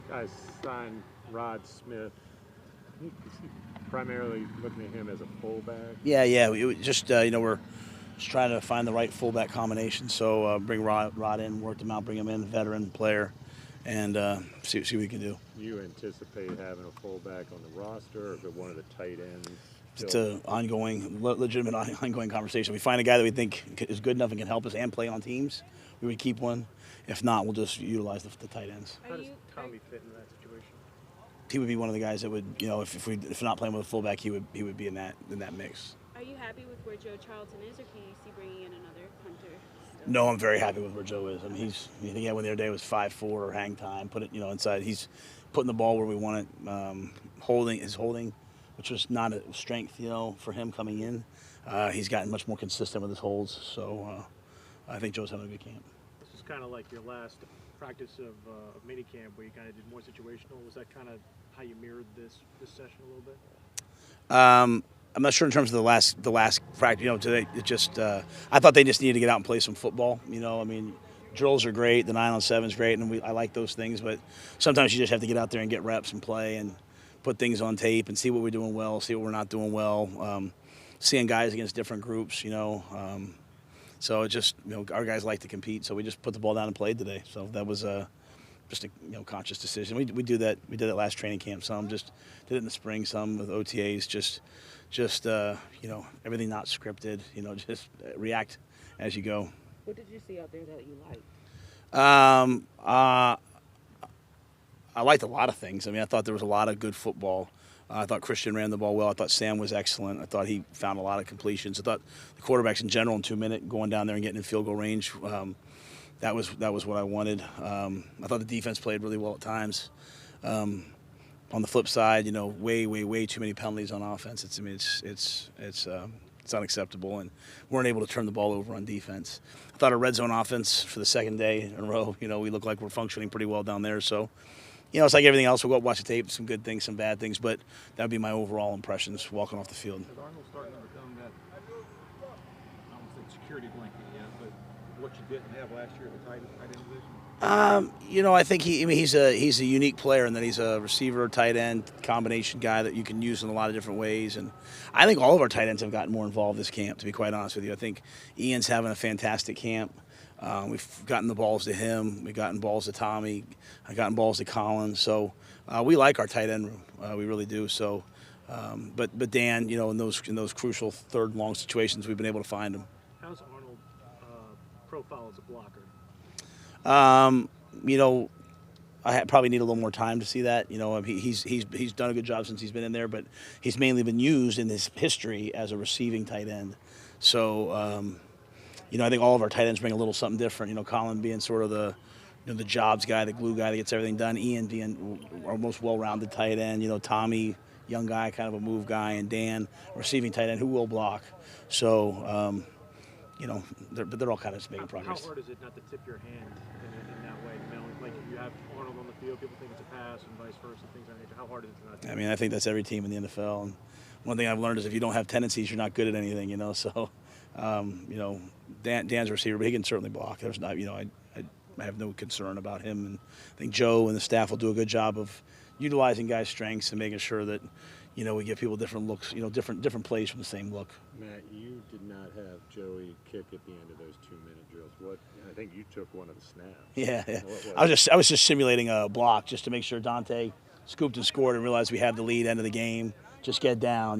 guys signed Rod Smith. Is he primarily looking at him as a fullback? Yeah. We just we're just trying to find the right fullback combination. So bring Rod in, work him out, bring him in, veteran player, and see what we can do. You anticipate having a fullback on the roster, or if it one of the tight ends? It's an ongoing, legitimate, ongoing conversation. We find a guy that we think is good enough and can help us and play on teams, we would keep one. If not, we'll just utilize the tight ends. How does Tommy fit in that situation? He would be one of the guys that would, if we're not playing with a fullback, he would be in that mix. Are you happy with where Joe Charlton is, or can you see bringing in another punter? No, I'm very happy with where Joe is. I mean, I think he had one the other day was 5'4" or hang time, put it inside. He's putting the ball where we want it. Holding, which was not a strength for him coming in. He's gotten much more consistent with his holds. So I think Joe's having a good camp. This is kind of like your last practice of minicamp, where you kind of did more situational. Was that kind of how you mirrored this session a little bit? I'm not sure in terms of the last practice. Today it just I thought they just needed to get out and play some football. I mean, drills are great, the 9-on-7 is great, and I like those things. But sometimes you just have to get out there and get reps and play and put things on tape and see what we're doing well, see what we're not doing well. Seeing guys against different groups, So it just our guys like to compete, so we just put the ball down and played today. So that was just a conscious decision. We do that. We did it last training camp. Some just did it in the spring. Some with OTAs. Just everything not scripted. Just react as you go. What did you see out there that you liked? I liked a lot of things. I mean, I thought there was a lot of good football. I thought Christian ran the ball well. I thought Sam was excellent. I thought he found a lot of completions. I thought the quarterbacks in general in 2 minutes going down there and getting in field goal range. That was what I wanted. I thought the defense played really well at times. On the flip side, way too many penalties on offense. It's unacceptable, and we weren't able to turn the ball over on defense. I thought our red zone offense for the second day in a row, we look like we're functioning pretty well down there. So, it's like everything else. We'll go up, watch the tape, some good things, some bad things, but that would be my overall impressions walking off the field. Is Arnold starting to become that, I don't think security blanket yet, but what you didn't have last year at the tight end position? I think he's a unique player, and that he's a receiver, tight end combination guy that you can use in a lot of different ways. And I think all of our tight ends have gotten more involved this camp, to be quite honest with you. I think Ian's having a fantastic camp. We've gotten the balls to him. We've gotten balls to Tommy. I've gotten balls to Colin. So we like our tight end room. We really do. So, but Dan, in those crucial third long situations, we've been able to find him. How's Arnold profile as a blocker? I probably need a little more time to see that. He's done a good job since he's been in there, but he's mainly been used in his history as a receiving tight end. So, I think all of our tight ends bring a little something different. Colin being sort of the jobs guy, the glue guy that gets everything done. Ian being our most well-rounded tight end. Tommy, young guy, kind of a move guy, and Dan, receiving tight end who will block. So, they're all kind of making progress. How hard is it not to tip your hand in that way? Like if you have Arnold on the field, people think it's a pass, and vice versa, things of that nature. How hard is it to not tip? I mean, I think that's every team in the NFL. And one thing I've learned is if you don't have tendencies, you're not good at anything. So, Dan's a receiver, but he can certainly block. There's not, I have no concern about him, and I think Joe and the staff will do a good job of utilizing guys' strengths and making sure that we give people different looks, different plays from the same look. Matt, you did not have Joey kick at the end of those 2-minute drills. I think you took one of the snaps. Yeah. I was just simulating a block just to make sure Dante scooped and scored and realized we had the lead end of the game. Just get down,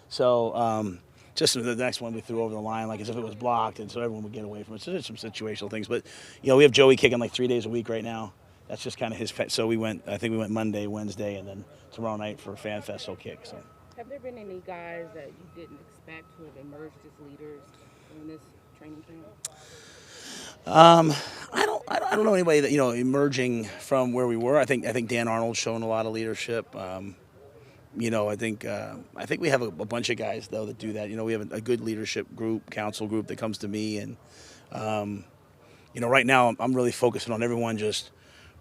So just the next one we threw over the line, like as if it was blocked, and so everyone would get away from it. So there's some situational things, but we have Joey kicking like 3 days a week right now. That's just kind of his. So I think we went Monday, Wednesday, and then tomorrow night for a Fan Fest he'll kick. So. Have there been any guys that you didn't expect who have emerged as leaders in this training camp? I don't know anybody that emerging from where we were. I think Dan Arnold's shown a lot of leadership. I think we have a bunch of guys though that do that. We have a good leadership group, council group that comes to me, and right now I'm really focusing on everyone just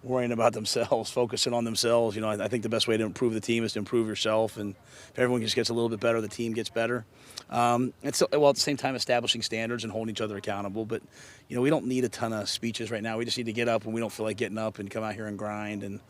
worrying about themselves, focusing on themselves. You know, I think the best way to improve the team is to improve yourself, and if everyone just gets a little bit better, the team gets better. And so, well, at the same time, establishing standards and holding each other accountable. But you know, we don't need a ton of speeches right now. We just need to get up when we don't feel like getting up and come out here and grind. And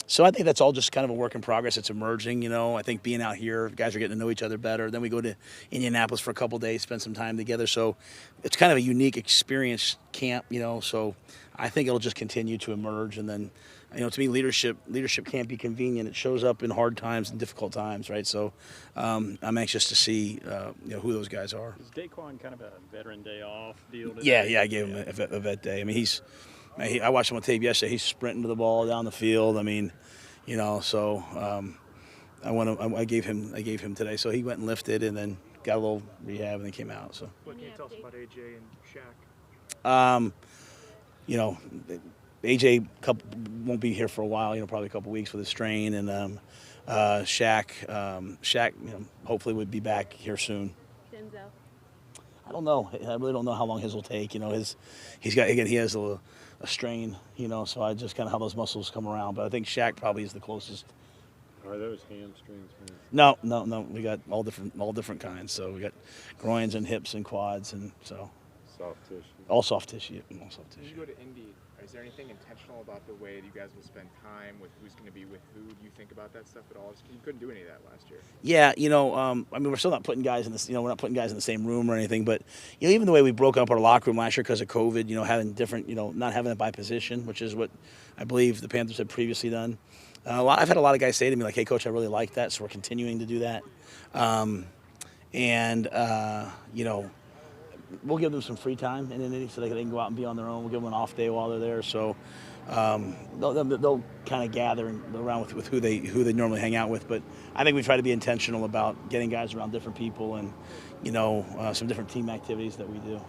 so I think that's all just kind of a work in progress. It's emerging, you know. I think being out here, guys are getting to know each other better. Then we go to Indianapolis for a couple of days, spend some time together. So it's kind of a unique experience camp, you know. So I think it'll just continue to emerge. And then, you know, to me, leadership can't be convenient. It shows up in hard times and difficult times, right? So I'm anxious to see, you know, who those guys are. Is Daquan kind of a veteran day off deal? Yeah, I gave him a vet day. I mean, I watched him on tape yesterday. He's sprinting to the ball down the field. I mean, you know, so I gave him today. So he went and lifted and then got a little rehab and then came out. So. What can you tell us about AJ and Shaq? You know, AJ won't be here for a while. You know, probably a couple weeks with his strain, and Shaq, you know, hopefully would be back here soon. Denzel. I don't know. I really don't know how long his will take. You know, he has a strain. You know, so I just kind of how those muscles come around. But I think Shaq probably is the closest. Are those hamstrings, man? No. We got all different kinds. So we got groins and hips and quads, and so Soft tissue. all soft tissue. All soft When you tissue. go to Indy, is there anything intentional about the way that you guys will spend time with who's going to be with who? Do you think about that stuff at all? You couldn't do any of that last year. Yeah, you know, I mean, we're still not putting guys in this. You know, we're not putting guys in the same room or anything. But you know, even the way we broke up our locker room last year because of COVID, you know, having different, you know, not having it by position, which is what I believe the Panthers had previously done. I've had a lot of guys say to me like, "Hey, coach, I really like that," so we're continuing to do that. You know, we'll give them some free time in Indy so they can go out and be on their own. We'll give them an off day while they're there. So they'll kind of gather around with who they normally hang out with. But I think we try to be intentional about getting guys around different people and, you know, some different team activities that we do.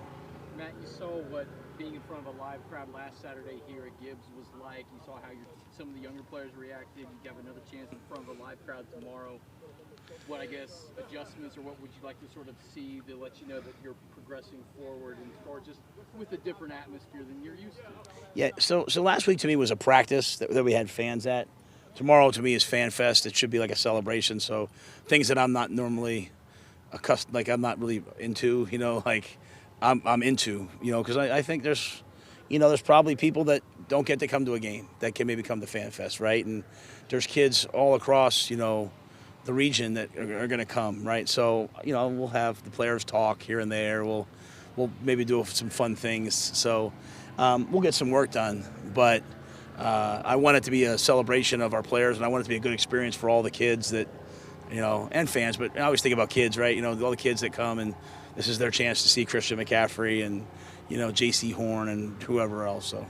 Matt, you saw what being in front of a live crowd last Saturday here at Gibbs was like. You saw how some of the younger players reacted. You have another chance in front of a live crowd tomorrow. What, I guess, adjustments or what would you like to sort of see to let you know that you're progressing forward or just with a different atmosphere than you're used to? Yeah, so last week to me was a practice that we had fans at. Tomorrow to me is Fan Fest. It should be like a celebration. So things that I'm not normally accustomed, like I'm not really into, you know, like I'm into, you know, because I think there's probably people that don't get to come to a game that can maybe come to Fan Fest, right? And there's kids all across, you know, the region that are going to come, right? So, you know, we'll have the players talk here and there. We'll maybe do some fun things. So we'll get some work done. But I want it to be a celebration of our players, and I want it to be a good experience for all the kids that, you know, and fans. But I always think about kids, right? You know, all the kids that come, and this is their chance to see Christian McCaffrey and, you know, J.C. Horn and whoever else. So.